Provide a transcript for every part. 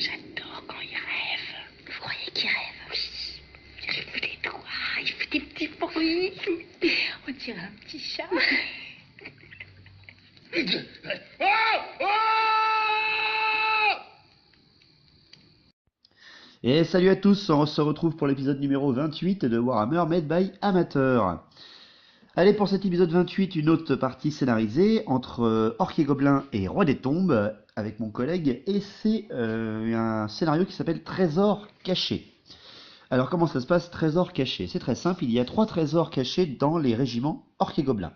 J'adore quand il rêve. Vous croyez qu'il rêve? Oui. Il fait des doigts, il fait des petits bruits. On dirait un petit chat. Et salut à tous, on se retrouve pour l'épisode numéro 28 de Warhammer Made by Amateur. Allez, pour cet épisode 28, une autre partie scénarisée entre Orques et Gobelins et Roi des Tombes avec mon collègue, et c'est un scénario qui s'appelle Trésor caché. Alors comment ça se passe, Trésor caché? C'est très simple, il y a 3 trésors cachés dans les régiments Orques et Gobelins.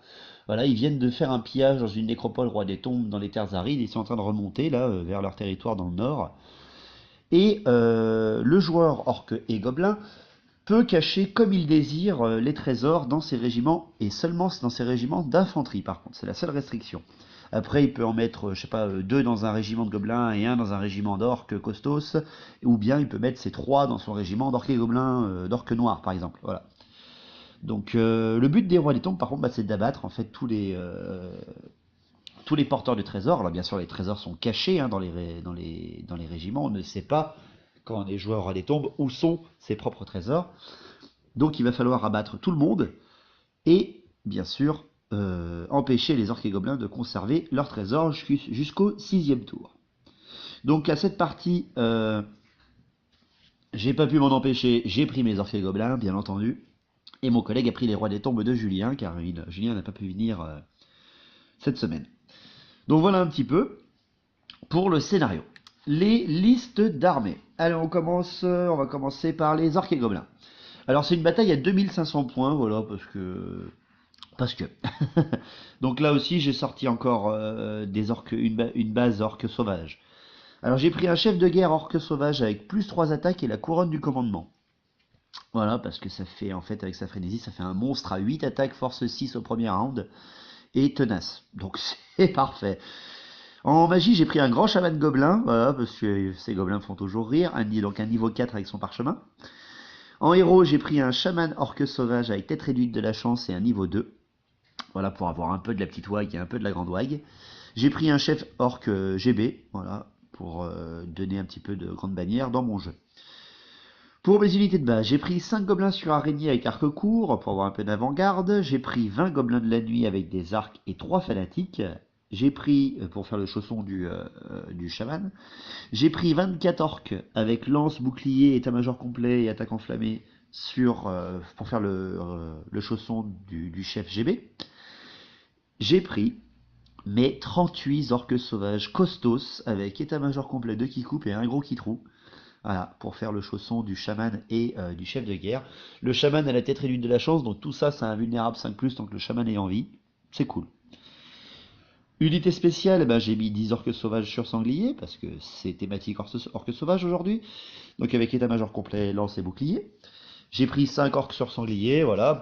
Voilà, ils viennent de faire un pillage dans une nécropole Roi des Tombes dans les terres arides, ils sont en train de remonter là vers leur territoire dans le nord. Et le joueur orc et gobelin peut cacher comme il désire les trésors dans ses régiments, et seulement dans ses régiments d'infanterie par contre, c'est la seule restriction. Après il peut en mettre, je sais pas, 2 dans un régiment de gobelins et 1 dans un régiment d'orques costos, ou bien il peut mettre ses 3 dans son régiment d'orques et gobelins, d'orques noirs par exemple, voilà. Donc le but des rois des tombes par contre, c'est d'abattre en fait tous les porteurs de trésors. Alors bien sûr les trésors sont cachés dans les régiments, on ne sait pas quand on est joueur à des tombes où sont ses propres trésors. Donc il va falloir abattre tout le monde et bien sûr empêcher les orques et gobelins de conserver leurs trésors jusqu'au 6e tour. Donc à cette partie, j'ai pas pu m'en empêcher, j'ai pris mes orques et gobelins bien entendu, et mon collègue a pris les rois des tombes de Julien car Julien n'a pas pu venir cette semaine. Donc voilà un petit peu pour le scénario. Les listes d'armées. Allez, on va commencer par les orques et gobelins. Alors c'est une bataille à 2500 points, voilà, parce que. Donc là aussi j'ai sorti encore des orques, une base orque sauvage. Alors j'ai pris un chef de guerre orque sauvage avec plus 3 attaques et la couronne du commandement. Voilà, parce que ça fait, en fait, avec sa frénésie, ça fait un monstre à 8 attaques, force 6 au premier round, et tenace. Donc c'est parfait. En magie, j'ai pris un grand chaman gobelin, voilà, parce que ces gobelins font toujours rire, donc un niveau 4 avec son parchemin. En héros, j'ai pris un chaman orque sauvage avec tête réduite de la chance et un niveau 2. Voilà, pour avoir un peu de la petite wag et un peu de la grande wag. J'ai pris un chef orque GB, voilà, pour donner un petit peu de grande bannière dans mon jeu. Pour mes unités de base, j'ai pris 5 gobelins sur araignée avec arc court pour avoir un peu d'avant-garde. J'ai pris 20 gobelins de la nuit avec des arcs et 3 fanatiques. J'ai pris, pour faire le chausson du chaman, j'ai pris 24 orques avec lance, bouclier, état-major complet et attaque enflammée pour faire le chausson du chef GB. J'ai pris mes 38 orques sauvages costos avec état-major complet, 2 qui coupent et un gros qui trou. Voilà, pour faire le chausson du chaman et du chef de guerre. Le chaman a la tête réduite de la chance, donc tout ça, c'est un vulnérable 5+, tant que le chaman est en vie. C'est cool. Unité spéciale, j'ai mis 10 orques sauvages sur sanglier, parce que c'est thématique orques sauvages aujourd'hui. Donc avec état-major complet, lance et bouclier. J'ai pris 5 orques sur sanglier, voilà,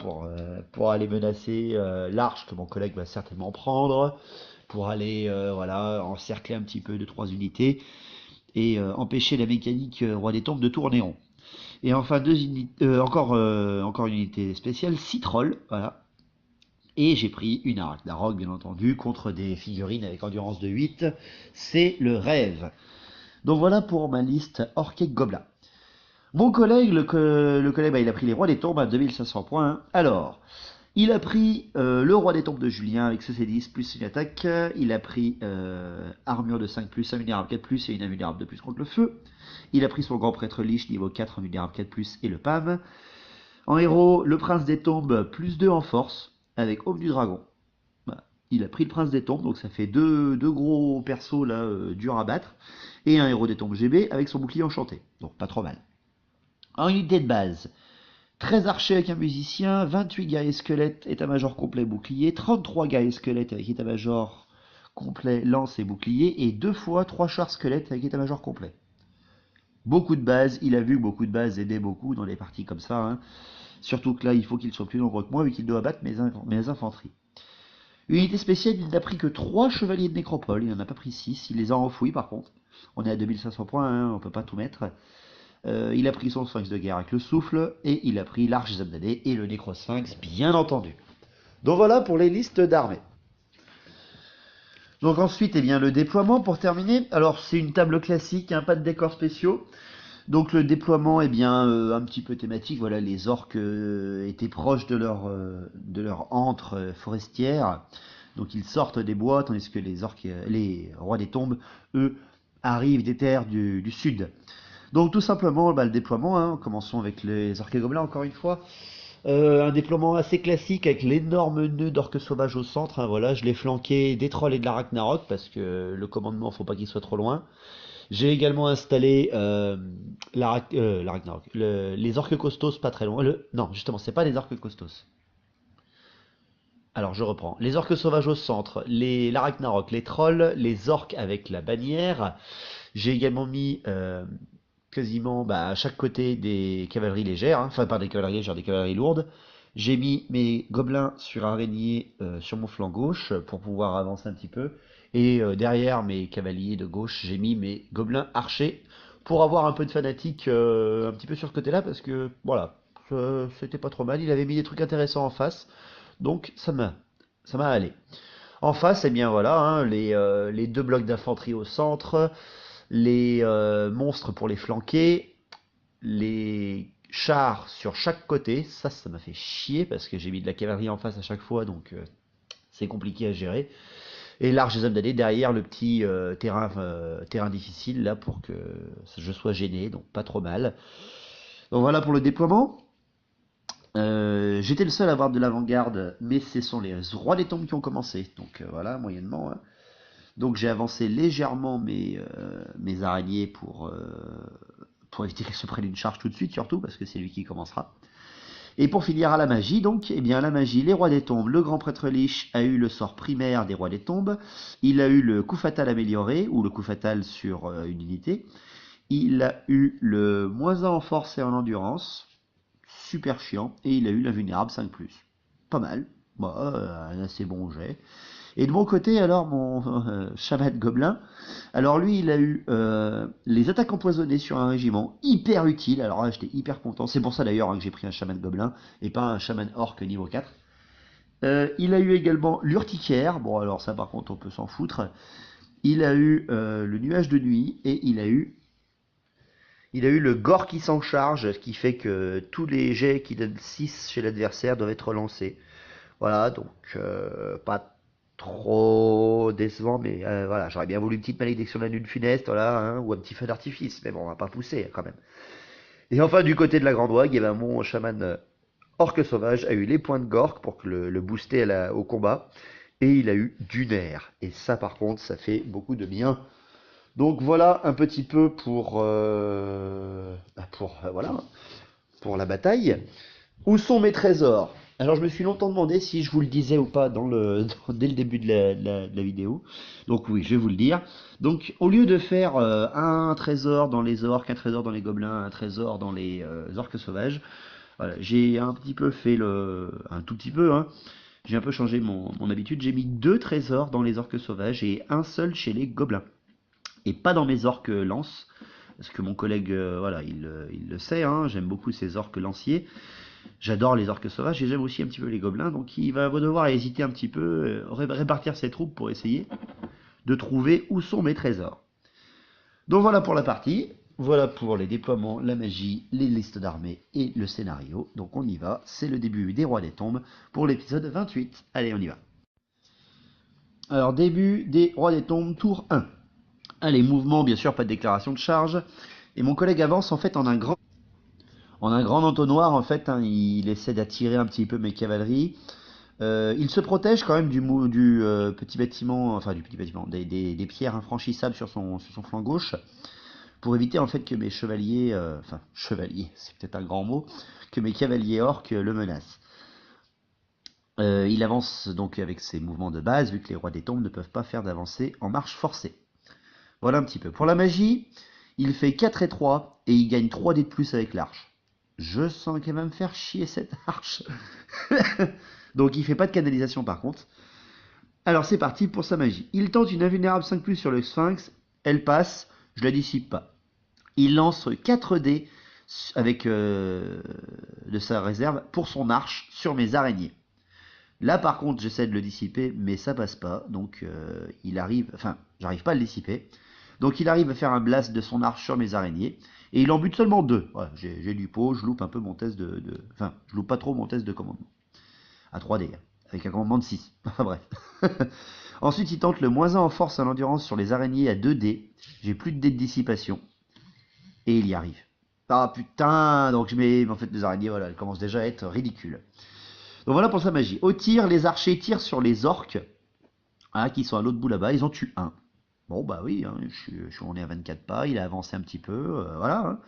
pour aller menacer l'arche que mon collègue va certainement prendre, pour aller voilà, encercler un petit peu de 3 unités, et empêcher la mécanique Roi des Tombes de tourner rond. Et enfin, encore une unité spéciale, 6 trolls, voilà. Et j'ai pris une araque d'Arok, bien entendu, contre des figurines avec endurance de 8. C'est le rêve. Donc voilà pour ma liste orque et gobelin. Mon collègue, le collègue, il a pris les rois des tombes à 2500 points. Alors, il a pris le roi des tombes de Julien avec CC10 plus une attaque. Il a pris armure de 5 plus, invulnérable 4 plus et une invulnérable de plus contre le feu. Il a pris son grand prêtre Lich niveau 4, invulnérable 4 plus et le PAM. En héros, le prince des tombes plus 2 en force avec Aube du Dragon. Voilà. Il a pris le prince des tombes, donc ça fait deux gros persos là durs à battre. Et un héros des tombes GB avec son bouclier enchanté. Donc pas trop mal. En unité de base, 13 archers avec un musicien, 28 guerriers squelettes, état-major complet bouclier, 33 guerriers squelettes avec état-major complet lance et bouclier, et 2 fois 3 chars squelettes avec état-major complet. Beaucoup de bases, il a vu que beaucoup de bases aidaient beaucoup dans les parties comme ça, hein. Surtout que là il faut qu'ils soient plus nombreux que moi vu qu'il doit abattre mes infanteries. Unité spéciale, il n'a pris que 3 chevaliers de nécropole, il n'en a pas pris 6, il les a enfouis par contre. On est à 2500 points, hein, on peut pas tout mettre. Il a pris son sphinx de guerre avec le souffle, et il a pris l'arche Zabdadé et le nécrosphinx, bien entendu. Donc voilà pour les listes d'armées. Donc ensuite, eh bien, le déploiement pour terminer. Alors c'est une table classique, hein, pas de décors spéciaux. Donc le déploiement, eh bien, un petit peu thématique. Voilà, les orques étaient proches de leur antre forestière. Donc ils sortent des bois, tandis que les orques, les rois des tombes, eux, arrivent des terres du sud. Donc tout simplement, bah, le déploiement, hein, commençons avec les orques et gobelins encore une fois. Un déploiement assez classique avec l'énorme nœud d'orques sauvages au centre, hein, voilà, je l'ai flanqué des trolls et de la Ragnarok parce que le commandement, faut pas qu'il soit trop loin. J'ai également installé la Ragnarok, les orques costos pas très loin. Non, justement, c'est pas les orques costos. Alors je reprends. Les orques sauvages au centre, la Ragnarok, les trolls, les orques avec la bannière. J'ai également mis quasiment bah, à chaque côté des cavaleries légères, hein. Enfin pas des cavaleries légères, des cavaleries lourdes. J'ai mis mes gobelins sur araignée sur mon flanc gauche pour pouvoir avancer un petit peu. Et derrière mes cavaliers de gauche, j'ai mis mes gobelins archers pour avoir un peu de fanatique un petit peu sur ce côté-là parce que voilà, c'était pas trop mal. Il avait mis des trucs intéressants en face, donc ça m'a allé. En face, eh bien voilà, hein, les deux blocs d'infanterie au centre, les monstres pour les flanquer, les chars sur chaque côté. Ça m'a fait chier parce que j'ai mis de la cavalerie en face à chaque fois, donc c'est compliqué à gérer. Et l'arche des hommes d'année derrière le petit terrain difficile là pour que je sois gêné, donc pas trop mal. Donc voilà pour le déploiement. J'étais le seul à avoir de l'avant-garde, mais ce sont les rois des tombes qui ont commencé. Donc voilà, moyennement, hein. Donc j'ai avancé légèrement mes araignées pour éviter qu'elles se prennent une charge tout de suite, surtout, parce que c'est lui qui commencera. Et pour finir à la magie, donc, eh bien la magie, les rois des tombes, le grand prêtre Lich a eu le sort primaire des rois des tombes, il a eu le coup fatal amélioré, ou le coup fatal sur une unité, il a eu le moins 1 en force et en endurance, super chiant, et il a eu l'invulnérable 5+. Pas mal, bah, un assez bon jet. Et de mon côté, alors, mon chaman gobelin, alors lui, il a eu les attaques empoisonnées sur un régiment, hyper utile. Alors là, j'étais hyper content. C'est pour ça d'ailleurs hein, que j'ai pris un chaman gobelin et pas un chaman orc niveau 4. Il a eu également l'urticaire. Bon, alors ça, par contre, on peut s'en foutre. Il a eu le nuage de nuit et il a eu le gore qui s'en charge, ce qui fait que tous les jets qui donnent 6 chez l'adversaire doivent être relancés. Voilà, donc pas trop décevant, mais voilà, j'aurais bien voulu une petite malédiction de la lune funeste, voilà, hein, ou un petit feu d'artifice, mais bon, on va pas pousser quand même. Et enfin, du côté de la Grande Ouague, eh ben, mon chaman orque sauvage a eu les points de Gork pour que le booster au combat, et il a eu du nerf. Et ça, par contre, ça fait beaucoup de bien. Donc voilà un petit peu voilà, pour la bataille. Où sont mes trésors? Alors je me suis longtemps demandé si je vous le disais ou pas dès le début de la vidéo. Donc oui, je vais vous le dire. Donc au lieu de faire un trésor dans les orques, un trésor dans les gobelins, un trésor dans les orques sauvages, voilà, j'ai un petit peu fait un tout petit peu, hein. J'ai un peu changé mon habitude. J'ai mis 2 trésors dans les orques sauvages et un seul chez les gobelins. Et pas dans mes orques lances. Parce que mon collègue, voilà, il le sait, hein, j'aime beaucoup ces orques lanciers. J'adore les orques sauvages et j'aime aussi un petit peu les gobelins, donc il va devoir hésiter un petit peu, répartir ses troupes pour essayer de trouver où sont mes trésors. Donc voilà pour la partie, voilà pour les déploiements, la magie, les listes d'armées et le scénario. Donc on y va, c'est le début des Rois des Tombes pour l'épisode 28. Allez, on y va. Alors début des Rois des Tombes, tour 1. Allez, mouvement, bien sûr, pas de déclaration de charge. Et mon collègue avance en fait en un grand entonnoir, en fait, hein, il essaie d'attirer un petit peu mes cavaleries. Il se protège quand même du petit bâtiment, enfin du petit bâtiment, des pierres infranchissables sur son flanc gauche, pour éviter en fait que mes chevaliers, enfin chevaliers, c'est peut-être un grand mot, que mes cavaliers orques le menacent. Il avance donc avec ses mouvements de base, vu que les rois des tombes ne peuvent pas faire d'avancée en marche forcée. Voilà un petit peu. Pour la magie, il fait 4 et 3, et il gagne 3 dés de plus avec l'arche. Je sens qu'elle va me faire chier cette arche. Donc il fait pas de canalisation par contre. Alors c'est parti pour sa magie. Il tente une invulnérable 5+, sur le Sphinx. Elle passe, je la dissipe pas. Il lance 4 dés avec de sa réserve pour son arche sur mes araignées. Là par contre j'essaie de le dissiper, mais ça passe pas, donc il arrive, enfin j'arrive pas à le dissiper. Donc il arrive à faire un blast de son arche sur mes araignées, et il en bute seulement deux. Ouais, j'ai du pot, je loupe un peu mon test Enfin, je loupe pas trop mon test de commandement. À 3D, hein, avec un commandement de 6. Enfin bref. Ensuite il tente le -1 en force à l'endurance sur les araignées à 2D. J'ai plus de dés de dissipation. Et il y arrive. Ah putain, donc je mets, en fait les araignées, voilà, elles commencent déjà à être ridicules. Donc voilà pour sa magie. Au tir, les archers tirent sur les orques, hein, qui sont à l'autre bout là-bas, ils en tuent un. Bon bah oui, hein, on est à 24 pas, il a avancé un petit peu, voilà.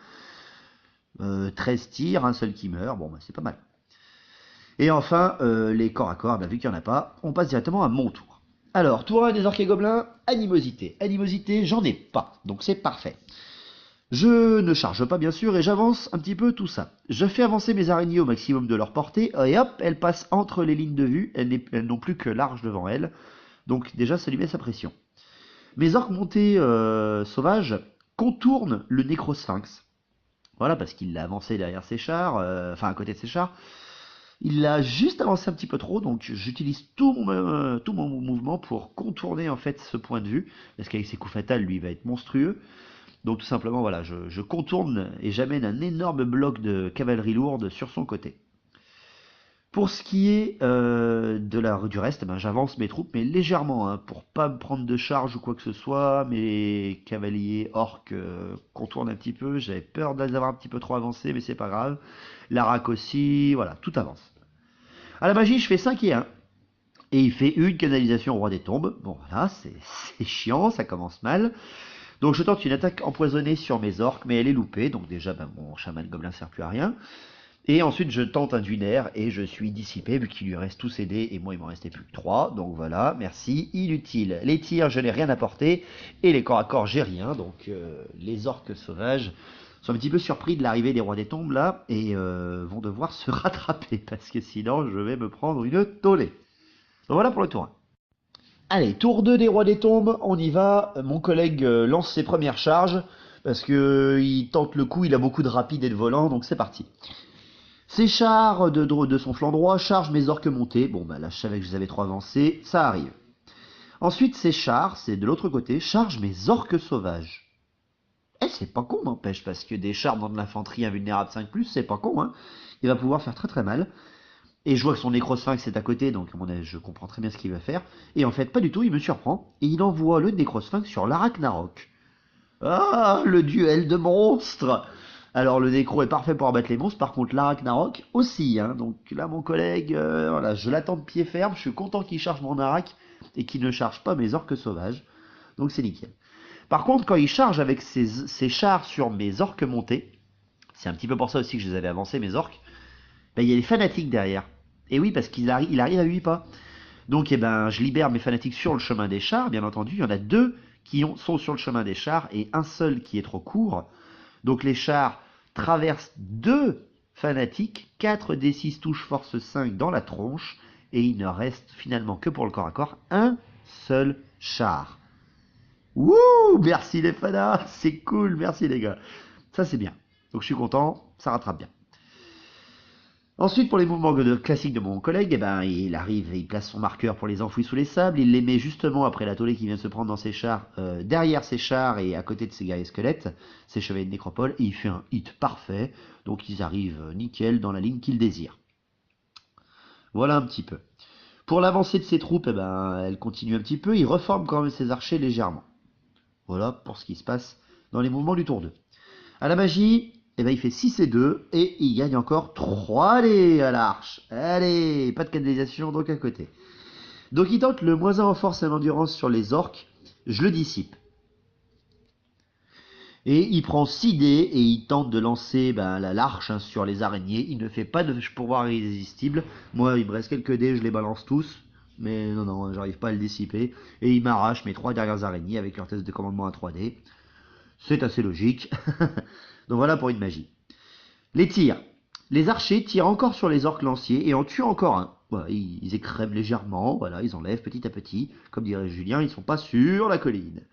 Hein. 13 tirs, un seul qui meurt, bon bah c'est pas mal. Et enfin, les corps à corps, bah, vu qu'il n'y en a pas, on passe directement à mon tour. Alors, tour 1 des orques et gobelins, animosité. Animosité, j'en ai pas, donc c'est parfait. Je ne charge pas bien sûr et j'avance un petit peu tout ça. Je fais avancer mes araignées au maximum de leur portée et hop, elles passent entre les lignes de vue, elles n'ont plus que l'arche devant elles. Donc déjà ça lui met sa pression. Mes orques montés sauvages contournent le nécrosphinx. Voilà, parce qu'il l'a avancé derrière ses chars, enfin à côté de ses chars. Il l'a juste avancé un petit peu trop, donc j'utilise tout mon mouvement pour contourner en fait ce point de vue. Parce qu'avec ses coups fatals, lui, il va être monstrueux. Donc tout simplement, voilà, je contourne et j'amène un énorme bloc de cavalerie lourde sur son côté. Pour ce qui est du reste, ben, j'avance mes troupes, mais légèrement, hein, pour pas me prendre de charge ou quoi que ce soit. Mes cavaliers orques contournent un petit peu. J'avais peur de les avoir un petit peu trop avancés, mais c'est pas grave. L'arac aussi, voilà, tout avance. À la magie, je fais 5 et 1. Et il fait une canalisation au roi des tombes. Bon voilà, c'est chiant, ça commence mal. Donc je tente une attaque empoisonnée sur mes orques, mais elle est loupée. Donc déjà, ben, mon chaman gobelin sert plus à rien. Et ensuite, je tente un dunaire et je suis dissipé vu qu'il lui reste tous ses dés et moi il m'en restait plus que 3. Donc voilà, merci, inutile. Les tirs, je n'ai rien apporté et les corps à corps, j'ai rien. Donc les orques sauvages sont un petit peu surpris de l'arrivée des rois des tombes là et vont devoir se rattraper parce que sinon je vais me prendre une tollée. Donc voilà pour le tour 1. Allez, tour 2 des rois des tombes, on y va. Mon collègue lance ses premières charges parce que il tente le coup, il a beaucoup de rapide et de volant, donc c'est parti. Ses chars de son flanc droit chargent mes orques montés. Bon bah là je savais que je les avais trop avancés, ça arrive. Ensuite ses chars, c'est de l'autre côté, chargent mes orques sauvages. Eh c'est pas con n'empêche, parce que des chars dans de l'infanterie invulnérable 5+, c'est pas con, hein. Il va pouvoir faire très très mal. Et je vois que son nécrosphinx est à côté, donc à mon avis, je comprends très bien ce qu'il va faire. Et en fait, pas du tout, il me surprend. Et il envoie le nécrosphinx sur l'Arachnarok. Ah, le duel de monstres! Alors le nécro est parfait pour abattre les monstres, par contre l'Arachnarok aussi, hein. Donc là mon collègue, voilà, je l'attends de pied ferme, je suis content qu'il charge mon Arak et qu'il ne charge pas mes orques sauvages. Donc c'est nickel. Par contre, quand il charge avec ses chars sur mes orques montés, c'est un petit peu pour ça aussi que je les avais avancés, mes orques, ben, il y a des fanatiques derrière. Et oui, parce qu'il arrive à 8 pas. Donc eh ben, je libère mes fanatiques sur le chemin des chars, bien entendu. Il y en a 2 qui sont sur le chemin des chars et un seul qui est trop court. Donc les chars traversent 2 fanatiques, 4 D6 touche force 5 dans la tronche, et il ne reste finalement que pour le corps à corps un seul char. Wouh, merci les fanas, c'est cool, merci les gars. Ça c'est bien. Donc je suis content, ça rattrape bien. Ensuite, pour les mouvements classiques de mon collègue, eh ben, il arrive et il place son marqueur pour les enfouir sous les sables. Il les met justement après la tollée qui vient de se prendre dans ses chars, derrière ses chars et à côté de ses guerriers squelettes, ses chevaliers de nécropole, et il fait un hit parfait. Donc ils arrivent nickel dans la ligne qu'il désire. Voilà un petit peu. Pour l'avancée de ses troupes, eh ben, elle continue un petit peu. Il reforme quand même ses archers légèrement. Voilà pour ce qui se passe dans les mouvements du tour 2. À la magie, eh ben, il fait 6 et 2, et il gagne encore 3 dés à l'arche. Allez, pas de canalisation donc à côté. Donc il tente le -1 en force et en endurance sur les orques, je le dissipe. Et il prend 6 dés et il tente de lancer l'arche, hein, sur les araignées. Il ne fait pas de pouvoir irrésistible. Moi, il me reste quelques dés, je les balance tous. Mais non, j'arrive pas à le dissiper. Et il m'arrache mes 3 dernières araignées avec leur test de commandement à 3D. C'est assez logique. Donc voilà pour une magie. Les tirs. Les archers tirent encore sur les orques lanciers et en tuent encore un. Voilà, ils écrèment légèrement, voilà, ils enlèvent petit à petit. Comme dirait Julien, ils sont pas sur la colline.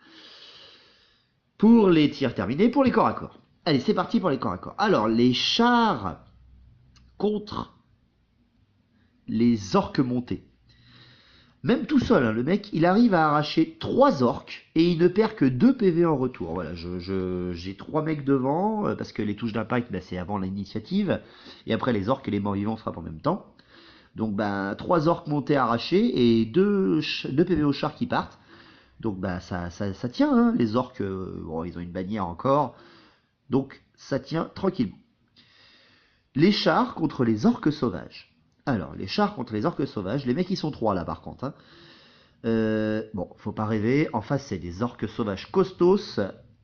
Pour les tirs terminés, pour les corps à corps. Allez, c'est parti pour les corps à corps. Alors, les chars contre les orques montés. Même tout seul, hein, le mec, il arrive à arracher 3 orques et il ne perd que 2 PV en retour. Voilà, j'ai 3 mecs devant, parce que les touches d'impact, bah, c'est avant l'initiative, et après les orques et les morts vivants frappent en même temps. Donc bah 3 orques montés arrachés et 2 PV au char qui partent. Donc bah ça tient, hein. Les orques, bon, ils ont une bannière encore, donc ça tient tranquillement. Les chars contre les orques sauvages. Alors, les chars contre les orques sauvages, les mecs ils sont 3 là par contre, hein. Bon, faut pas rêver. En face, c'est des orques sauvages costos.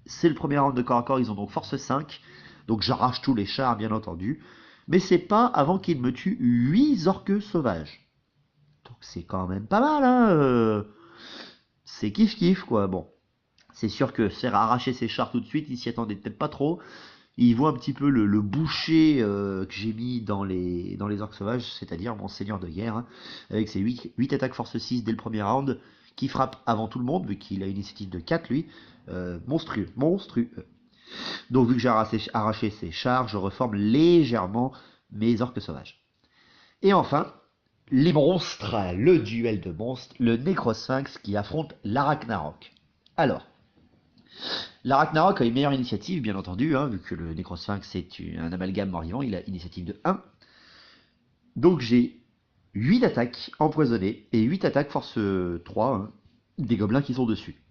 C'est le premier round de corps à corps. Ils ont donc force 5. Donc j'arrache tous les chars, bien entendu. Mais c'est pas avant qu'ils me tuent 8 orques sauvages. Donc c'est quand même pas mal, hein. C'est kiff kiff, quoi. Bon, c'est sûr que faire arracher ces chars tout de suite, ils s'y attendaient peut-être pas trop. Ils voient un petit peu le boucher que j'ai mis dans les orques sauvages, c'est-à-dire mon seigneur de guerre, hein, avec ses 8 attaques force 6 dès le premier round, qui frappe avant tout le monde, vu qu'il a une initiative de 4 lui, monstrueux, monstrueux. Donc vu que j'ai arraché ses chars, je reforme légèrement mes orques sauvages. Et enfin, les monstres, le duel de monstres, le Necrosphinx qui affronte l'Arachnarok. Alors, l'Arachnarok a une meilleure initiative, bien entendu, hein, vu que le Necrosphinx est un amalgame mort-vivant, il a initiative de 1. Donc j'ai 8 attaques empoisonnées et 8 attaques force 3, hein, des gobelins qui sont dessus.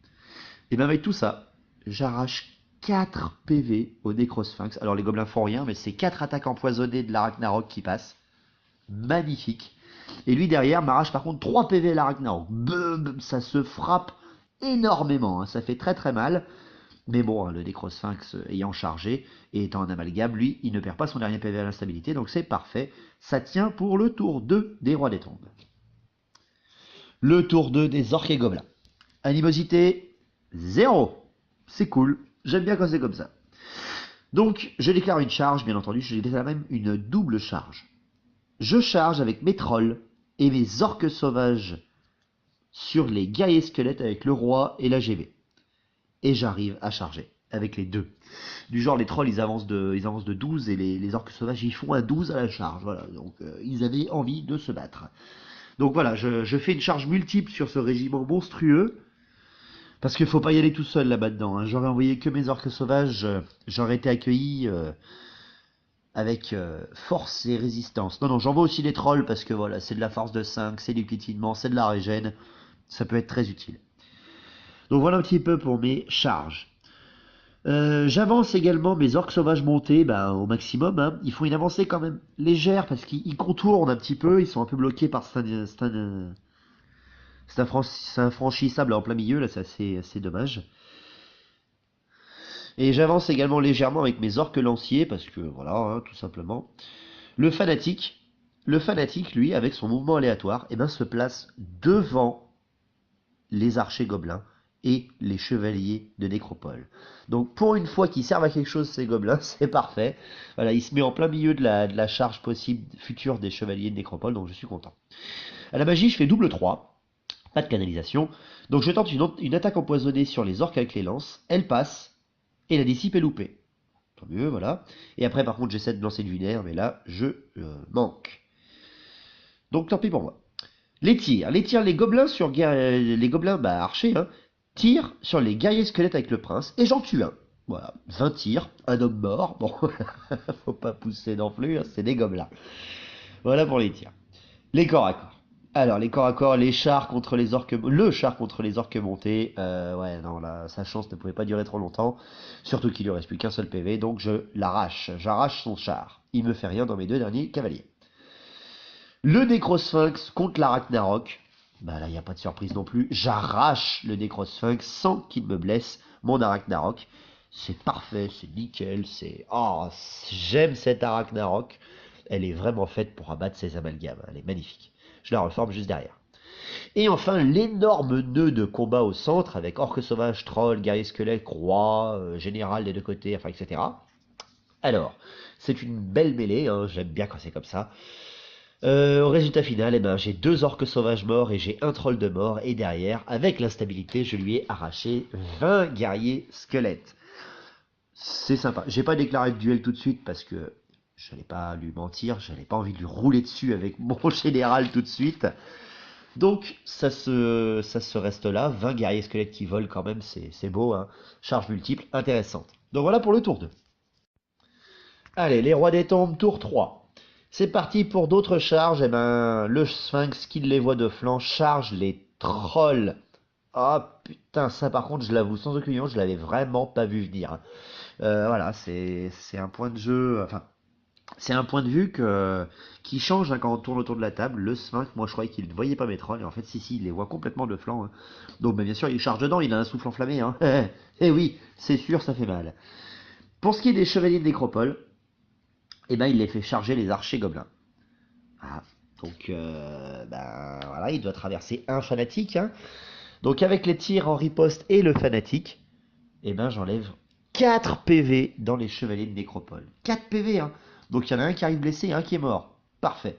Et bien avec tout ça, j'arrache 4 PV au Necrosphinx. Alors les gobelins font rien, mais c'est 4 attaques empoisonnées de l'Arachnarok qui passent. Magnifique. Et lui derrière m'arrache par contre 3 PV à l'Arachnarok. Ça se frappe énormément, hein, ça fait très très mal. Mais bon, le Necrosphinx ayant chargé et étant un amalgame, lui, il ne perd pas son dernier PV à l'instabilité, donc c'est parfait. Ça tient pour le tour 2 des Rois des Tombes. Le tour 2 des Orques et Gobelins. Animosité 0. C'est cool, j'aime bien quand c'est comme ça. Donc, je déclare une charge, bien entendu, je déclare même une double charge. Je charge avec mes trolls et mes orques sauvages sur les guerriers squelettes avec le roi et la GB. Et j'arrive à charger avec les deux. Du genre, les trolls, ils avancent de 12 et les orques sauvages, ils font un 12 à la charge. Voilà, donc ils avaient envie de se battre. Donc voilà, je fais une charge multiple sur ce régiment monstrueux. Parce qu'il faut pas y aller tout seul là-bas dedans, hein. J'aurais envoyé que mes orques sauvages, j'aurais été accueilli avec force et résistance. Non, non, j'envoie aussi les trolls parce que voilà, c'est de la force de 5, c'est du piétinement, c'est de la régène. Ça peut être très utile. Donc voilà un petit peu pour mes charges. J'avance également mes orques sauvages montés au maximum, hein. Ils font une avancée quand même légère parce qu'ils contournent un petit peu, ils sont un peu bloqués par c'est infranchissable en plein milieu, là c'est assez dommage. Et j'avance également légèrement avec mes orques lanciers parce que voilà, hein, tout simplement. Le fanatique, lui, avec son mouvement aléatoire, se place devant les archers gobelins et les chevaliers de nécropole. Donc pour une fois qu'ils servent à quelque chose ces gobelins, c'est parfait. Voilà, il se met en plein milieu de la charge possible future des chevaliers de nécropole, donc je suis content. À la magie, je fais double 3, pas de canalisation. Donc je tente une attaque empoisonnée sur les orques avec les lances, elle passe, et la dissipe est loupée. Tant mieux, voilà. Et après par contre j'essaie de lancer du vinaigre, mais là je manque. Donc tant pis pour moi. Les tirs, les gobelins sur les gobelins archers, hein, tirent sur les guerriers squelettes avec le prince, et j'en tue un. Voilà, 20 tirs, un homme mort, bon, faut pas pousser non plus, hein, c'est des gobelins. Voilà pour les tirs. Les corps à corps. Alors, les corps à corps, le char contre les orques montés, ouais, non, là, sa chance ne pouvait pas durer trop longtemps, surtout qu'il lui reste plus qu'un seul PV, donc je l'arrache, j'arrache son char. Il me fait rien dans mes 2 derniers cavaliers. Le Necrosphinx contre l'Arachnarok. Là, il n'y a pas de surprise non plus. J'arrache le Necrosphinx sans qu'il me blesse mon Arachnarok. C'est parfait, c'est nickel, j'aime cette Arachnarok. Elle est vraiment faite pour abattre ces amalgames. Elle est magnifique. Je la reforme juste derrière. Et enfin, l'énorme nœud de combat au centre avec orque sauvage, troll, guerrier squelette, roi, général des 2 côtés, enfin, etc. Alors, c'est une belle mêlée, hein, j'aime bien quand c'est comme ça. Au résultat final, j'ai 2 orques sauvages morts et j'ai un troll de mort. Et derrière, avec l'instabilité, je lui ai arraché 20 guerriers squelettes. C'est sympa. J'ai pas déclaré de duel tout de suite parce que j'allais pas lui mentir. J'avais pas envie de lui rouler dessus avec mon général tout de suite. Donc ça se reste là, 20 guerriers squelettes qui volent quand même, c'est beau, hein. Charge multiple, intéressante. Donc voilà pour le tour 2. Allez, les rois des tombes, tour 3. C'est parti pour d'autres charges. Eh ben, le sphinx qui les voit de flanc charge les trolls. Ah putain, ça par contre, je l'avoue, sans aucune nuance, je l'avais vraiment pas vu venir, hein. Voilà, c'est un point de jeu, enfin, c'est un point de vue qui change, hein, quand on tourne autour de la table. Le sphinx, moi je croyais qu'il ne voyait pas mes trolls, et en fait, si, il les voit complètement de flanc, hein. Donc, bah, bien sûr, il charge dedans, il a un souffle enflammé, hein. Eh oui, c'est sûr, ça fait mal. Pour ce qui est des chevaliers de nécropole, eh ben, il les fait charger les archers gobelins. Ah, donc, ben, voilà, il doit traverser un fanatique, hein. Donc, avec les tirs en riposte et le fanatique, eh ben, j'enlève 4 PV dans les chevaliers de nécropole. 4 PV, hein. Donc, il y en a un qui arrive blessé et un qui est mort. Parfait.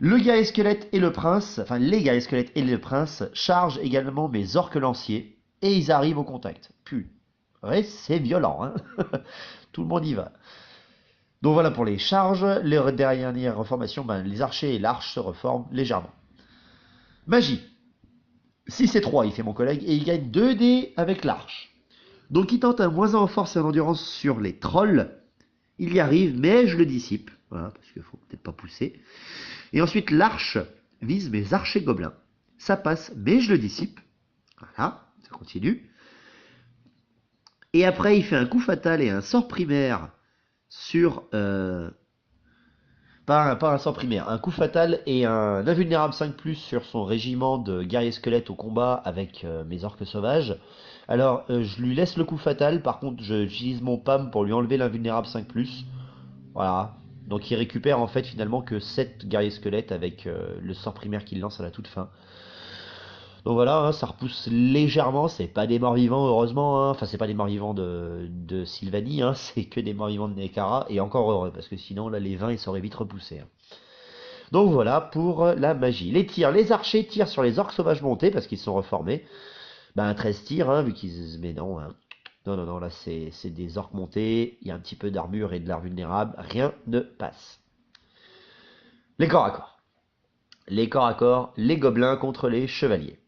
Le guerrier squelette et le prince, enfin les guerriers squelettes et le prince, chargent également mes orques lanciers et ils arrivent au contact. Puh, ouais, c'est violent, hein. Tout le monde y va. Donc voilà pour les charges. Les dernières reformations, ben, les archers et l'arche se reforment légèrement. Magie. 6 et 3, il fait mon collègue, et il gagne 2 dés avec l'arche. Donc il tente un moins 1 en force et en endurance sur les trolls. Il y arrive, mais je le dissipe. Voilà, parce qu'il faut peut-être pas pousser. Et ensuite, l'arche vise mes archers gobelins. Ça passe, mais je le dissipe. Voilà, ça continue. Et après, il fait un coup fatal et un sort primaire sur... pas un sort primaire, un coup fatal et un invulnérable 5+, sur son régiment de guerriers squelettes au combat avec mes orques sauvages. Alors, je lui laisse le coup fatal, par contre, j'utilise mon PAM pour lui enlever l'invulnérable 5+. Voilà. Donc il récupère en fait finalement que 7 guerriers squelettes avec le sort primaire qu'il lance à la toute fin. Donc voilà, hein, ça repousse légèrement, c'est pas des morts vivants heureusement, hein. Enfin c'est pas des morts vivants de Sylvanie, hein, c'est que des morts vivants de Nekara, et encore heureux, parce que sinon là les 20 ils seraient vite repoussés, hein. Donc voilà pour la magie. Les tirs, les archers tirent sur les orques sauvages montés, parce qu'ils sont reformés. Ben 13 tirs, hein, vu qu'ils... Mais non, hein. Non, non, non, là c'est des orques montés, il y a un petit peu d'armure et de l'air vulnérable, rien ne passe. Les corps à corps. Les corps à corps, les gobelins contre les chevaliers.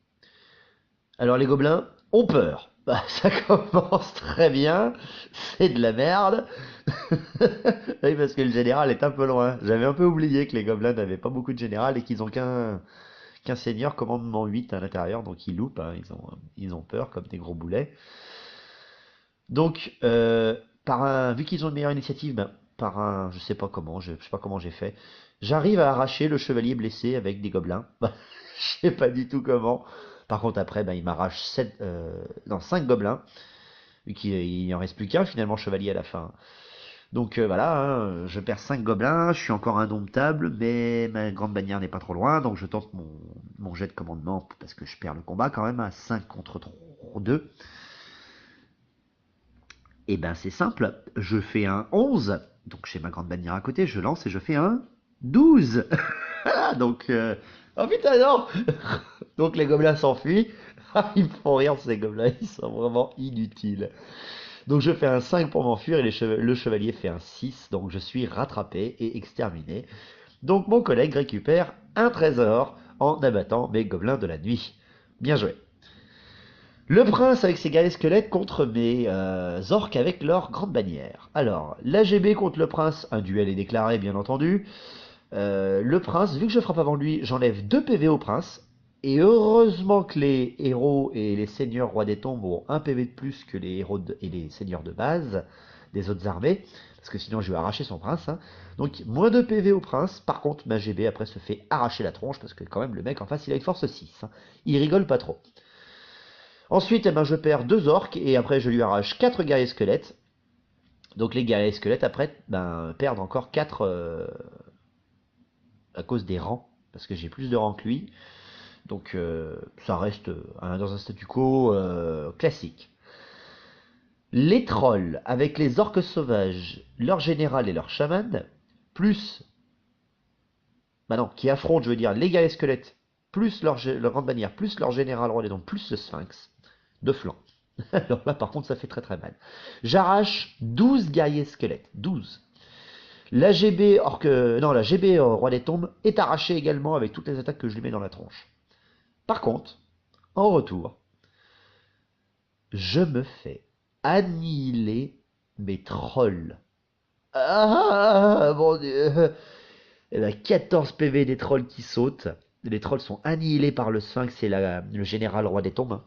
Alors les gobelins ont peur. Bah, ça commence très bien, c'est de la merde. Oui, parce que le général est un peu loin. J'avais un peu oublié que les gobelins n'avaient pas beaucoup de général et qu'ils ont qu'un seigneur commandement 8 à l'intérieur, donc ils loupent, hein, ils ont peur comme des gros boulets. Donc, vu qu'ils ont une meilleure initiative, ben, je sais pas comment, je sais pas comment j'ai fait, j'arrive à arracher le chevalier blessé avec des gobelins. Je sais pas du tout comment. Par contre, après, ben, il m'arrache 5 gobelins, vu qu'il en reste plus qu'un finalement chevalier à la fin. Donc voilà, hein, je perds 5 gobelins, je suis encore indomptable, mais ma grande bannière n'est pas trop loin, donc je tente mon jet de commandement parce que je perds le combat quand même à 5 contre 2. Et ben c'est simple, je fais un 11, donc j'ai ma grande bannière à côté, je lance et je fais un 12. Voilà, donc... Oh putain non. Donc les gobelins s'enfuient. Ils me font rire ces gobelins, ils sont vraiment inutiles. Donc je fais un 5 pour m'enfuir et le chevalier fait un 6, donc je suis rattrapé et exterminé. Donc mon collègue récupère un trésor en abattant mes gobelins de la nuit. Bien joué. Le prince avec ses guerriers squelettes contre mes orques avec leur grande bannière. Alors, l'AGB contre le prince, un duel est déclaré bien entendu. Le prince, vu que je frappe avant lui, j'enlève 2 PV au prince. Et heureusement que les héros et les seigneurs rois des tombes ont 1 PV de plus que les héros et les seigneurs de base des autres armées. Parce que sinon je vais arracher son prince, hein. Donc moins 2 PV au prince. Par contre, ma GB après se fait arracher la tronche. Parce que quand même le mec en face il a une force 6, hein. Il rigole pas trop. Ensuite, eh ben, je perds 2 orques et après je lui arrache 4 guerriers squelettes. Donc les guerriers squelettes après ben, perdent encore 4 à cause des rangs. Parce que j'ai plus de rangs que lui. Donc ça reste dans un statu quo classique. Les trolls avec les orques sauvages, leur général et leur chaman, plus... Bah non, qui affrontent, je veux dire, les guerriers squelettes, plus leur grande bannière, plus leur général roi des dons, plus le sphinx, de flanc. Alors là, par contre, ça fait très très mal. J'arrache 12 guerriers squelettes. 12. La GB, non, la GB Roi des Tombes est arrachée également avec toutes les attaques que je lui mets dans la tronche. Par contre, en retour, je me fais annihiler mes trolls. Ah, mon dieu. Et ben 14 PV des trolls qui sautent. Les trolls sont annihilés par le Sphinx et le général Roi des Tombes.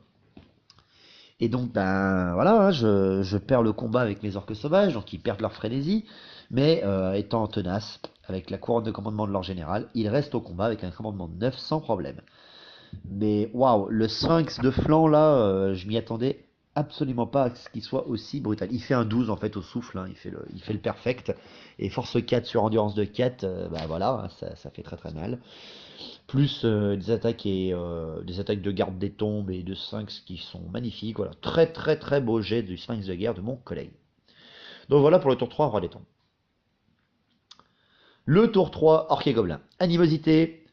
Et donc, ben voilà, hein, je perds le combat avec mes orques sauvages, donc ils perdent leur frénésie. Mais étant tenace, avec la couronne de commandement de leur général, ils restent au combat avec un commandement de 9 sans problème. Mais waouh, le Sphinx de flanc là, je m'y attendais absolument pas à ce qu'il soit aussi brutal. Il fait un 12 en fait au souffle, hein, il fait le perfect. Et force 4 sur endurance de 4, bah voilà, hein, ça fait très très mal. Plus des attaques de garde des tombes et de Sphinx qui sont magnifiques. Voilà, très très très beau jet du Sphinx de guerre de mon collègue. Donc voilà pour le tour 3, Roi des tombes. Le tour 3, Orc et Gobelins. Animosité,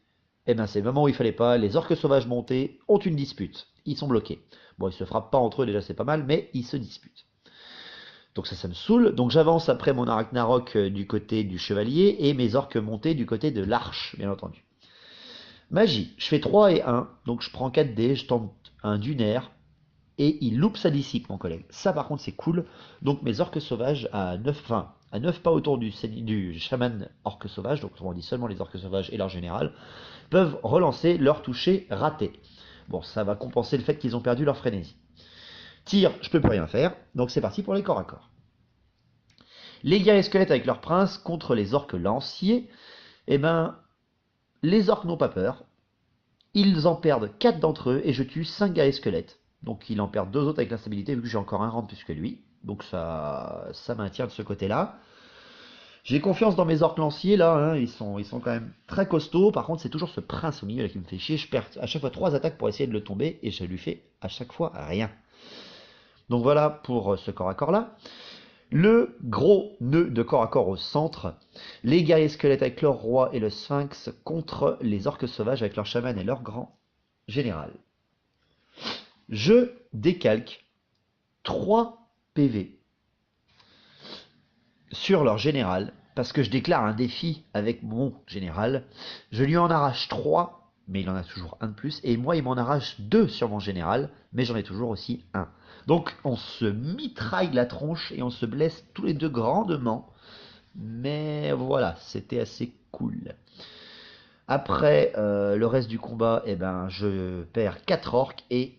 eh ben c'est le moment où il fallait pas. Les orques sauvages montés ont une dispute. Ils sont bloqués. Bon, ils se frappent pas entre eux, déjà c'est pas mal, mais ils se disputent. Donc ça me saoule. Donc j'avance après mon Arachnarok du côté du chevalier et mes orques montés du côté de l'arche, bien entendu. Magie, je fais 3 et 1, donc je prends 4 dés, je tente un dunaire, et il loupe sa dissipe, mon collègue. Ça par contre c'est cool. Donc mes orques sauvages à 9, enfin, à 9 pas autour du chaman orque sauvage, donc on dit seulement les orques sauvages et leur général, peuvent relancer leur toucher raté. Bon, ça va compenser le fait qu'ils ont perdu leur frénésie. Tir, je peux plus rien faire, donc c'est parti pour les corps à corps. Les guerriers squelettes avec leur prince contre les orques lanciers, eh ben, les orques n'ont pas peur. Ils en perdent 4 d'entre eux et je tue 5 guerriers squelettes. Donc il en perd 2 autres avec l'instabilité vu que j'ai encore un rang de plus que lui. Donc ça maintient de ce côté-là. J'ai confiance dans mes orques lanciers là, hein, ils sont quand même très costauds. Par contre c'est toujours ce prince au milieu là qui me fait chier. Je perds à chaque fois 3 attaques pour essayer de le tomber et je lui fais à chaque fois rien. Donc voilà pour ce corps à corps là. Le gros nœud de corps à corps au centre, les guerriers squelettes avec leur roi et le sphinx contre les orques sauvages avec leur chaman et leur grand général. Je décalque 3 PV sur leur général parce que je déclare un défi avec mon général. Je lui en arrache 3, mais il en a toujours un de plus, et moi il m'en arrache 2 sur mon général, mais j'en ai toujours aussi un. Donc on se mitraille la tronche et on se blesse tous les deux grandement. Mais voilà, c'était assez cool. Après le reste du combat, eh ben, je perds 4 orques et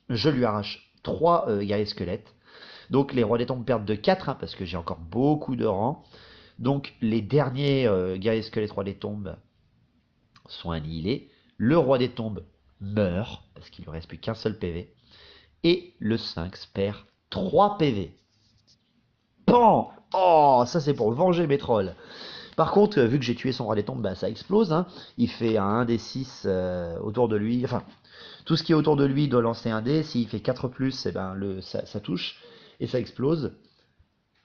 je lui arrache 3 guerriers squelettes. Donc les rois des tombes perdent de 4 hein, parce que j'ai encore beaucoup de rangs. Donc les derniers guerriers squelettes rois des tombes sont annihilés. Le roi des tombes meurt parce qu'il ne lui reste plus qu'un seul PV. Et le Sphinx perd 3 PV. Pan! Oh, ça c'est pour venger mes trolls. Par contre, vu que j'ai tué son roi des tombes, bah, ça explose. Hein. Il fait un 1d6 autour de lui. Enfin, tout ce qui est autour de lui doit lancer un dé. S'il fait 4 plus, eh ben, ça touche. Et ça explose.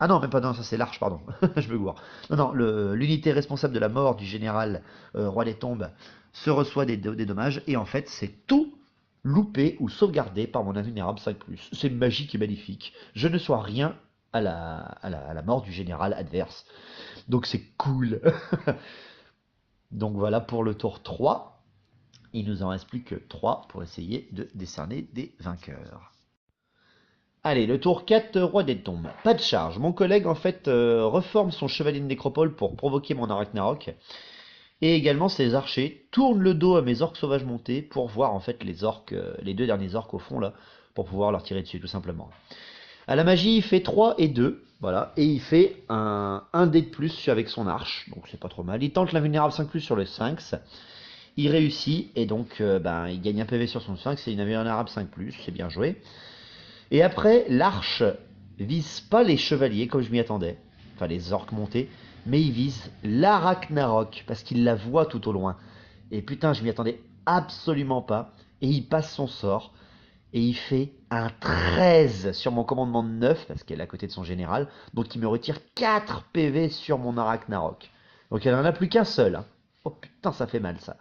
Ah non, même pas, non, ça c'est l'arche, pardon. Je me gourre. Non, non, l'unité responsable de la mort du général roi des tombes se reçoit des dommages. Et en fait, c'est tout loupé ou sauvegardé par mon invulnérable 5+. C'est magique et magnifique. Je ne sois rien à la mort du général adverse. Donc c'est cool. Donc voilà pour le tour 3. Il nous en reste plus que 3 pour essayer de décerner des vainqueurs. Allez, le tour 4, roi des tombes. Pas de charge. Mon collègue en fait reforme son chevalier de nécropole pour provoquer mon Arachnarok. Et également ses archers tournent le dos à mes orques sauvages montés pour voir en fait les orques, les 2 derniers orques au fond là, pour pouvoir leur tirer dessus tout simplement. À la magie, il fait 3 et 2, voilà, et il fait un dé de plus avec son arche, donc c'est pas trop mal. Il tente l'invulnérable 5+, sur le Sphinx, il réussit, et donc ben, il gagne un PV sur son Sphinx et une invulnérable 5+, c'est bien joué. Et après, l'arche vise pas les chevaliers comme je m'y attendais, enfin les orques montés, mais il vise l'Arachnarok, parce qu'il la voit tout au loin. Et putain, je m'y attendais absolument pas, et il passe son sort. Et il fait un 13 sur mon commandement de 9, parce qu'elle est à côté de son général. Donc il me retire 4 PV sur mon Arachnarok. Donc elle n'en a plus qu'un seul. Hein. Oh putain, ça fait mal ça.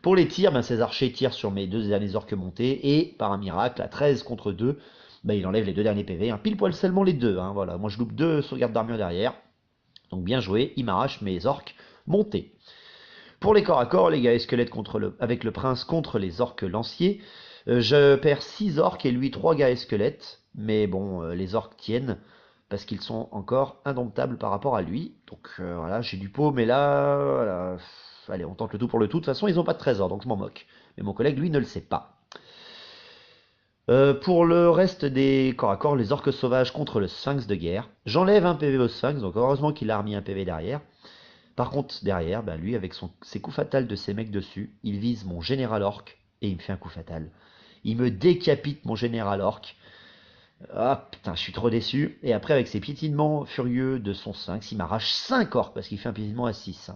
Pour les tirs, ben, ces archers tirent sur mes 2 derniers orques montés. Et par un miracle, à 13 contre 2, ben, il enlève les 2 derniers PV. Hein. Pile poil seulement les 2. Hein, voilà. Moi je loupe 2 sauvegardes d'armure derrière. Donc bien joué, il m'arrache mes orques montés. Pour les corps à corps, les guerriers squelettes avec le prince contre les orques lanciers, je perds 6 orques et lui 3 guerriers squelettes. Mais bon, les orques tiennent parce qu'ils sont encore indomptables par rapport à lui. Donc voilà, j'ai du pot, mais là, voilà, allez, on tente le tout pour le tout. De toute façon, ils n'ont pas de trésor, donc je m'en moque. Mais mon collègue, lui, ne le sait pas. Pour le reste des corps à corps, les orques sauvages contre le sphinx de guerre. J'enlève un PV au sphinx, donc heureusement qu'il a remis un PV derrière. Par contre, derrière, bah, lui, avec ses coups fatals de ses mecs dessus, il vise mon général orc et il me fait un coup fatal. Il me décapite mon général orc. Ah putain, je suis trop déçu. Et après, avec ses piétinements furieux de son sphinx, il m'arrache 5 orcs parce qu'il fait un piétinement à 6.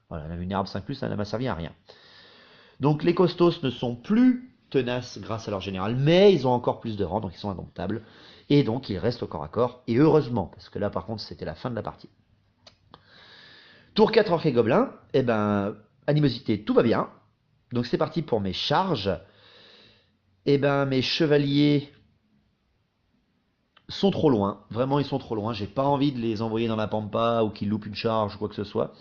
Voilà, la vulnérable 5+, ça ne m'a servi à rien. Donc les costos ne sont plus tenaces grâce à leur général, mais ils ont encore plus de rang, donc ils sont indomptables. Et donc ils restent au corps à corps, et heureusement, parce que là par contre c'était la fin de la partie. Tour 4 orques et gobelins, et ben, animosité, tout va bien. Donc c'est parti pour mes charges. Et ben mes chevaliers sont trop loin, vraiment ils sont trop loin, j'ai pas envie de les envoyer dans la pampa ou qu'ils loupent une charge ou quoi que ce soit.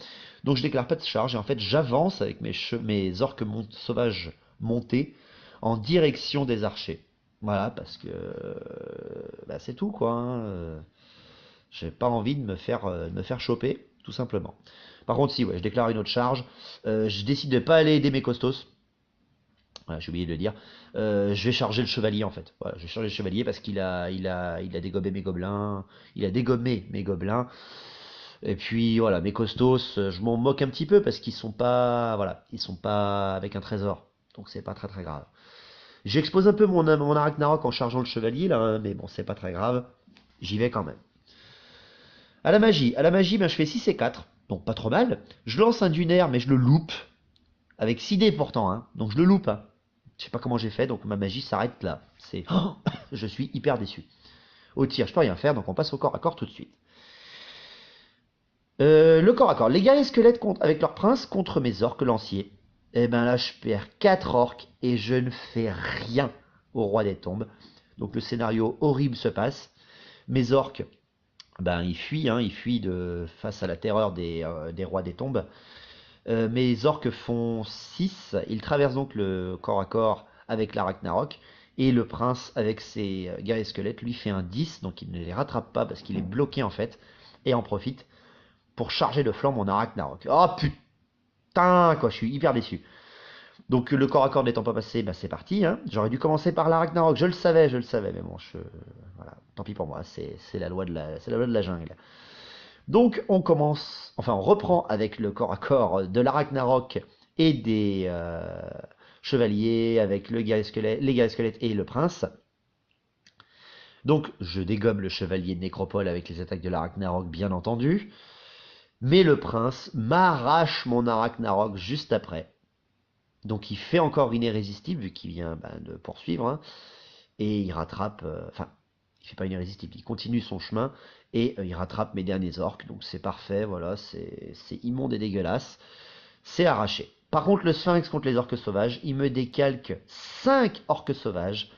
Donc je déclare pas de charge et en fait j'avance avec mes orques sauvages montés en direction des archers. Voilà, parce que bah, c'est tout quoi. J'ai pas envie de me faire choper, tout simplement. Par contre, si, ouais, je déclare une autre charge. Je décide de pas aller aider mes costos. Voilà, j'ai oublié de le dire. Je vais charger le chevalier en fait. Voilà, je vais charger le chevalier parce qu'il a dégommé mes gobelins. Il a dégommé mes gobelins. Et puis voilà, mes costos, je m'en moque un petit peu parce qu'ils sont pas, voilà, ils sont pas avec un trésor. Donc c'est pas très très grave. J'expose un peu mon Arachnarok en chargeant le chevalier là, hein, mais bon, c'est pas très grave. J'y vais quand même. À la magie, ben, je fais 6 et 4, donc pas trop mal. Je lance un dunaire, mais je le loupe. Avec 6 dés pourtant, hein, donc je le loupe. Hein. Je sais pas comment j'ai fait, donc ma magie s'arrête là. C'est, oh, je suis hyper déçu. Au tir, je peux rien faire, donc on passe au corps à corps tout de suite. Le corps à corps. Les guerriers squelettes avec leur prince contre mes orques lanciers. Et ben là, je perds 4 orques et je ne fais rien au roi des tombes. Donc le scénario horrible se passe. Mes orques, ben ils fuient, hein, ils fuient face à la terreur des rois des tombes. Mes orques font 6. Ils traversent donc le corps à corps avec la Ragnarok. Et le prince, avec ses guerriers squelettes, lui fait un 10. Donc il ne les rattrape pas parce qu'il est bloqué en fait. Et en profite pour charger de flanc mon Ragnarok. Oh putain, quoi, je suis hyper déçu. Donc le corps à corps n'étant pas passé, bah, c'est parti. Hein. J'aurais dû commencer par la Ragnarok. Je le savais, mais bon, voilà, tant pis pour moi. C'est la loi de la jungle. Donc on commence, enfin on reprend avec le corps à corps de la Ragnarok et des chevaliers avec les guerriers squelettes et le prince. Donc je dégomme le chevalier de Nécropole avec les attaques de la Ragnarok bien entendu. Mais le prince m'arrache mon Ragnarok juste après. Donc il fait encore une irrésistible vu qu'il vient de poursuivre. Hein, et il rattrape, enfin il fait pas une irrésistible, il continue son chemin et il rattrape mes derniers orques, donc c'est parfait, voilà, c'est immonde et dégueulasse, c'est arraché. Par contre le sphinx contre les orques sauvages, il me décalque 5 orques sauvages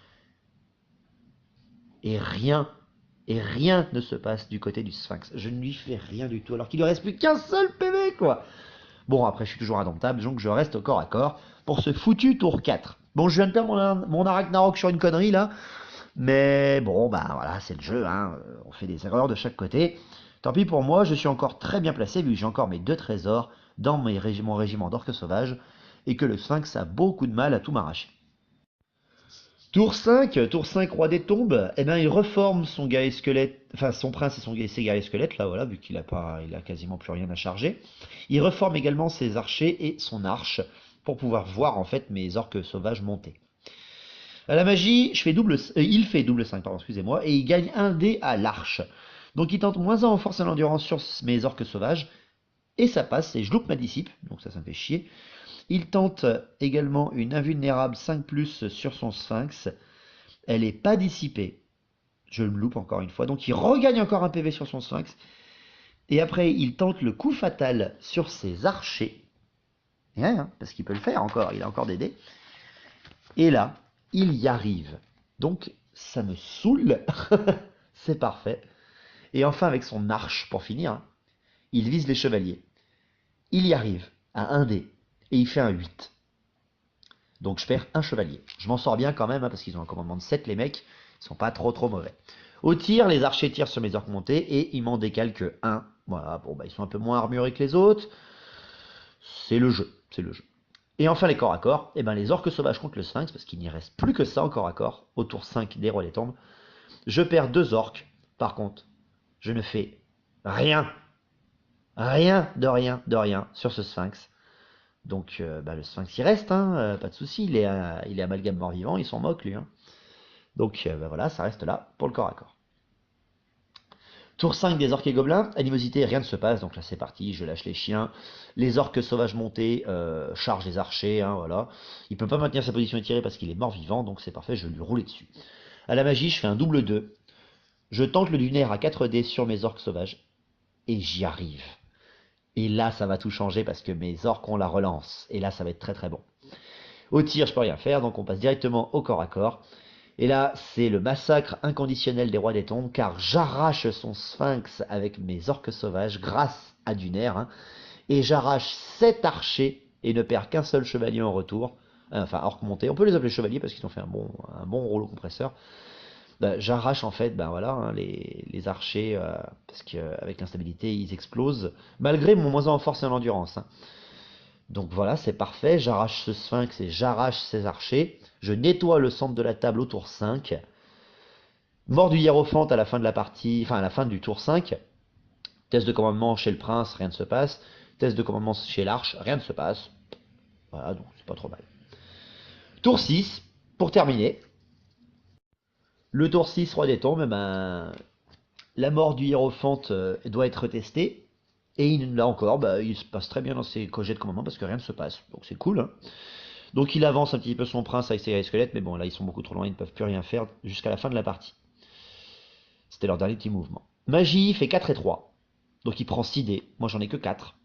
et rien ne se passe du côté du sphinx. Je ne lui fais rien du tout alors qu'il ne reste plus qu'un seul PV quoi. Bon après je suis toujours indomptable, donc je reste au corps à corps pour ce foutu tour 4. Bon je viens de perdre mon Arachnarok sur une connerie là. Mais bon, bah voilà, c'est le jeu, hein. On fait des erreurs de chaque côté. Tant pis pour moi, je suis encore très bien placé vu que j'ai encore mes 2 trésors dans mon régiment d'orques sauvages et que le sphinx a beaucoup de mal à tout m'arracher. Tour 5, roi des tombes, eh ben il reforme son guerrier squelette, enfin son prince et ses guerriers squelettes, là voilà, vu qu'il a quasiment plus rien à charger. Il reforme également ses archers et son arche pour pouvoir voir en fait mes orques sauvages monter. À la magie, il fait double 5, pardon, excusez-moi, et il gagne un dé à l'arche. Donc il tente moins 1 en force et en endurance sur mes orques sauvages, et ça passe, et je loupe ma dissipe, donc ça me fait chier. Il tente également une invulnérable 5+, sur son sphinx, elle n'est pas dissipée, je le loupe encore une fois, donc il regagne encore un PV sur son sphinx, et après il tente le coup fatal sur ses archers, et rien, parce qu'il peut le faire encore, il a encore des dés, et là, il y arrive. Donc, ça me saoule. C'est parfait. Et enfin, avec son arche, pour finir, il vise les chevaliers. Il y arrive à 1 dé, et il fait un 8. Donc je perds un chevalier. Je m'en sors bien quand même, hein, parce qu'ils ont un commandement de 7, les mecs. Ils sont pas trop mauvais. Au tir, les archers tirent sur mes orques montés, et ils m'en décalent que 1. Voilà, bon, bah, ils sont un peu moins armurés que les autres. C'est le jeu, c'est le jeu. Et enfin les corps à corps, eh ben, les orques sauvages contre le sphinx, parce qu'il n'y reste plus que ça en corps à corps, au tour 5 des rois des tombes. Je perds 2 orques, par contre, je ne fais rien. Rien de rien sur ce sphinx. Donc bah, le sphinx il reste, hein, pas de souci, il est amalgame mort-vivant, il s'en moque lui. Hein. Donc bah, voilà, ça reste là pour le corps à corps. Tour 5 des orques et gobelins, animosité, rien ne se passe, donc là c'est parti, je lâche les chiens. Les orques sauvages montés chargent les archers, hein, voilà. Il peut pas maintenir sa position étirée parce qu'il est mort-vivant, donc c'est parfait, je vais lui rouler dessus. À la magie, je fais un double 2. Je tente le lunaire à 4 dés sur mes orques sauvages, et j'y arrive. Et là, ça va tout changer parce que mes orques ont la relance. Et là, ça va être très bon. Au tir, je peux rien faire, donc on passe directement au corps à corps. Et là, c'est le massacre inconditionnel des rois des tombes, car j'arrache son sphinx avec mes orques sauvages grâce à Duner, hein, et j'arrache 7 archers et ne perds qu'un seul chevalier en retour. Enfin, orques montés. On peut les appeler chevaliers parce qu'ils ont fait un bon rouleau compresseur. Bah, j'arrache en fait voilà, hein, les archers parce qu'avec l'instabilité ils explosent malgré mon moins en force et en endurance. Hein. Donc voilà, c'est parfait, j'arrache ce sphinx et j'arrache ces archers, je nettoie le centre de la table au tour 5. Mort du hiérophante à la fin de la partie, enfin à la fin du tour 5. Test de commandement chez le prince, rien ne se passe. Test de commandement chez l'arche, rien ne se passe. Voilà, donc c'est pas trop mal. Tour 6, pour terminer. Le tour 6, roi des tombes, ben, la mort du hiérophante doit être testée. Et là encore, bah, il se passe très bien dans ses jets de commandement parce que rien ne se passe. Donc c'est cool. Hein. Donc il avance un petit peu son prince avec ses squelettes, mais bon, là ils sont beaucoup trop loin, ils ne peuvent plus rien faire jusqu'à la fin de la partie. C'était leur dernier petit mouvement. Magie fait 4 et 3. Donc il prend 6 dés. Moi j'en ai que 4.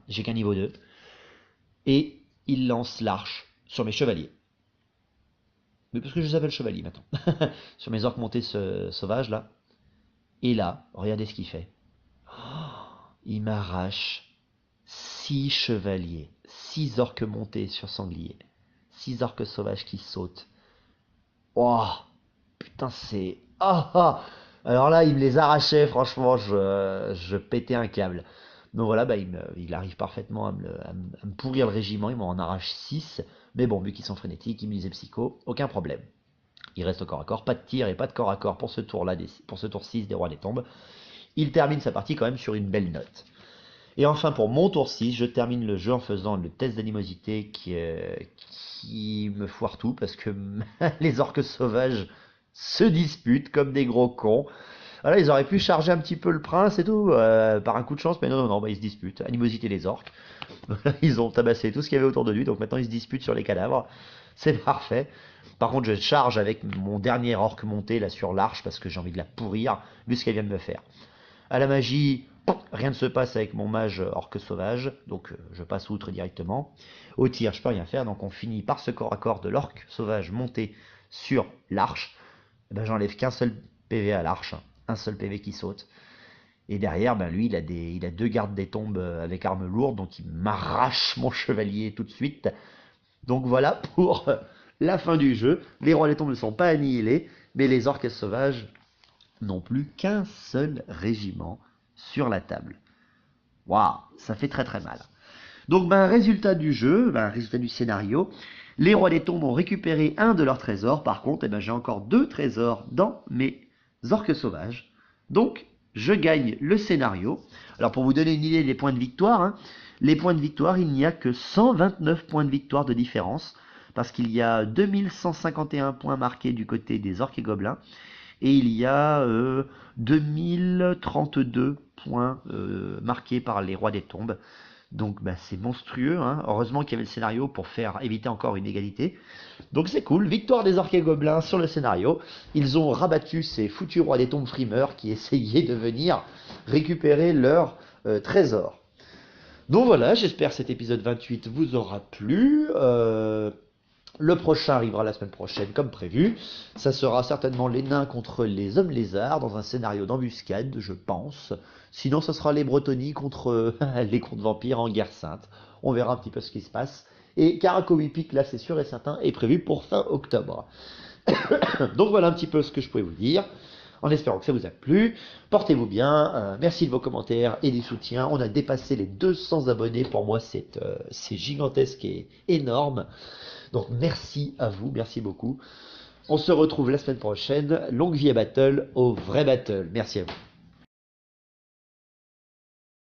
J'ai qu'un niveau 2. Et il lance l'arche sur mes chevaliers. Mais parce que je les appelle chevaliers maintenant. Sur mes orques montés sauvages là. Et là, regardez ce qu'il fait. Il m'arrache 6 chevaliers, 6 orques montés sur sanglier, 6 orques sauvages qui sautent. Oh, putain, c'est... Alors là, il me les arrachait, franchement, je pétais un câble. Donc voilà, bah, il arrive parfaitement à me pourrir le régiment, il m'en arrache 6. Mais bon, vu qu'ils sont frénétiques, ils me disaient psycho, aucun problème. Il reste au corps à corps, pas de tir et pas de corps à corps pour ce tour-là, pour ce tour 6 des rois des tombes. Il termine sa partie quand même sur une belle note. Et enfin, pour mon tour 6, je termine le jeu en faisant le test d'animosité qui me foire tout, parce que les orques sauvages se disputent comme des gros cons. Voilà, ils auraient pu charger un petit peu le prince et tout, par un coup de chance, mais non, bah, ils se disputent. Animosité les orques. Ils ont tabassé tout ce qu'il y avait autour de lui, donc maintenant ils se disputent sur les cadavres. C'est parfait. Par contre, je charge avec mon dernier orque monté là sur l'arche, parce que j'ai envie de la pourrir, vu ce qu'elle vient de me faire. À la magie, rien ne se passe avec mon mage orque sauvage, donc je passe outre directement. Au tir, je peux rien faire, donc on finit par ce corps à corps de l'orque sauvage monté sur l'arche. Ben, j'enlève qu'un seul PV à l'arche, un seul PV qui saute. Et derrière, ben, lui, il a 2 gardes des tombes avec armes lourdes, donc il m'arrache mon chevalier tout de suite. Donc voilà pour la fin du jeu. Les rois des tombes ne sont pas annihilés, mais les orques sauvages n'ont plus qu'un seul régiment sur la table. Waouh, ça fait très mal. Donc, résultat du jeu, résultat du scénario, les rois des tombes ont récupéré un de leurs trésors. Par contre, j'ai encore 2 trésors dans mes orques sauvages. Donc, je gagne le scénario. Alors, pour vous donner une idée des points de victoire, hein, les points de victoire, il n'y a que 129 points de victoire de différence, parce qu'il y a 2151 points marqués du côté des orques et gobelins, et il y a 2032 points marqués par les rois des tombes. Donc c'est monstrueux, hein. Heureusement qu'il y avait le scénario pour faire éviter encore une égalité. Donc c'est cool, victoire des orques et gobelins sur le scénario. Ils ont rabattu ces foutus rois des tombes frimeurs qui essayaient de venir récupérer leur trésor. Donc voilà, j'espère que cet épisode 28 vous aura plu. Le prochain arrivera la semaine prochaine comme prévu. Ça sera certainement les nains contre les hommes lézards dans un scénario d'embuscade, je pense. Sinon, ça sera les Bretonnies contre les contes vampires en guerre sainte. On verra un petit peu ce qui se passe. Et Caracowi Peak, là, c'est sûr et certain, est prévu pour fin octobre. Donc voilà un petit peu ce que je pouvais vous dire. En espérant que ça vous a plu. Portez-vous bien. Merci de vos commentaires et du soutien. On a dépassé les 200 abonnés. Pour moi, c'est gigantesque et énorme. Donc merci à vous, merci beaucoup. On se retrouve la semaine prochaine. Longue vie à Battle, au vrai Battle. Merci à vous.